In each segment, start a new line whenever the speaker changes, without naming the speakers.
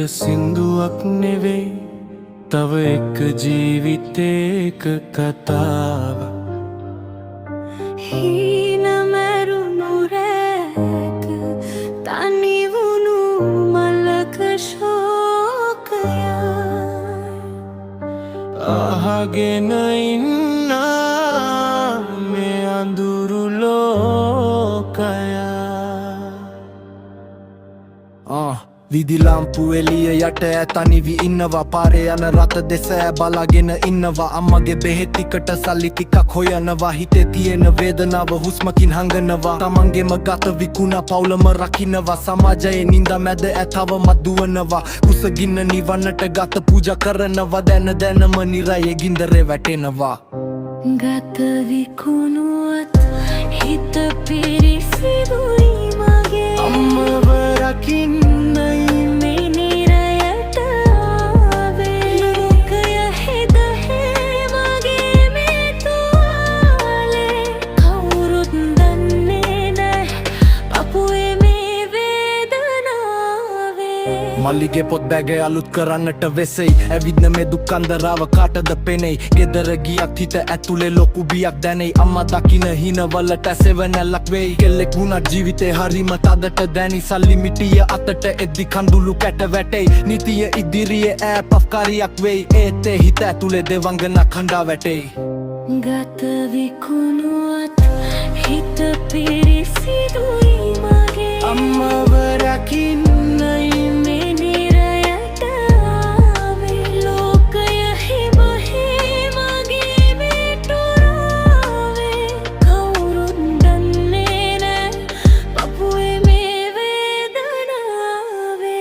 සින්දුවක් නෙවෙයි තව එක ජීවිතේක කතාව
හීන මැරුණු රැක තනිවුණු මලක ශෝකය
අහගෙන ඉන්නා මේ අඳුරු ලෝකය විදි ලාම්පු එළිය යට තනිවි ඉන්නවා පාරේ යන රත දෙස බලාගෙන ඉන්නවා අම්මගේ බෙහෙත් ටිකට සල්ලි ටිකක් හොයනවා හිතේ තියෙන වේදනාව හුස්මකින් හංගනවා තමන්ගේම ගත විකුණා පවුලම රකින්නවා සමාජයේ නින්දා මැද තවමත් දුවනවා කුසගින්න නිවන්නට ගත පූජා කරනවා දැන දැනම නිරයේ ගින්දරේ වැටෙනවා
ගත විකුණුවත් හිත පිරිසිදුයි මගේ
අම්මව රකින්න මල්ලිගේ පොත් බැගේ අලුත් කරන්නට වෙසෙයි ඇවිත්න මේ දුක්කන්දරාව කාටද පෙනෙයි ගෙදර ගියත් හිත ඇතුලේ ලොකු බියක් දැනෙයි අම්මා දකින හිනවලට සෙවනැල්ලක් වෙයි කෙල්ලෙක් වුණත් ජීවිතේ හරිම තදට දැනි සල්ලි මිටිය අතට එද්දි කඳුළු කැට වැටෙයි නීතිය ඉදිරියේ ඈ පෆ්කාරියක් වෙයි ඒත් ඒ හිත ඇතුලේ දෙවංගනක් හඬා වැටෙයි
ගත විකුණුවත් හිත පිරිසිදුයි මගේ
අම්මව රකින්න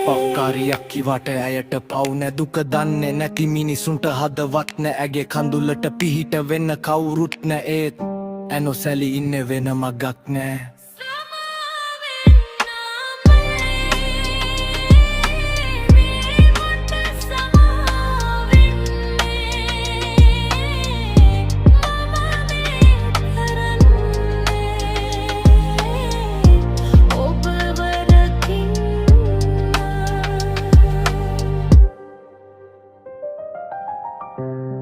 පක්කාරියක් කිවට ඇයට පව් නැ දුක දන්නේ නැති මිනිසුන්ට හදවත් නැ ඇගේ කඳුලට පිහිට වෙන්න කවුරුත් නැ ඒත් ඇනොසැලි ඉන්න වෙන මගක් නෑ
Thank you.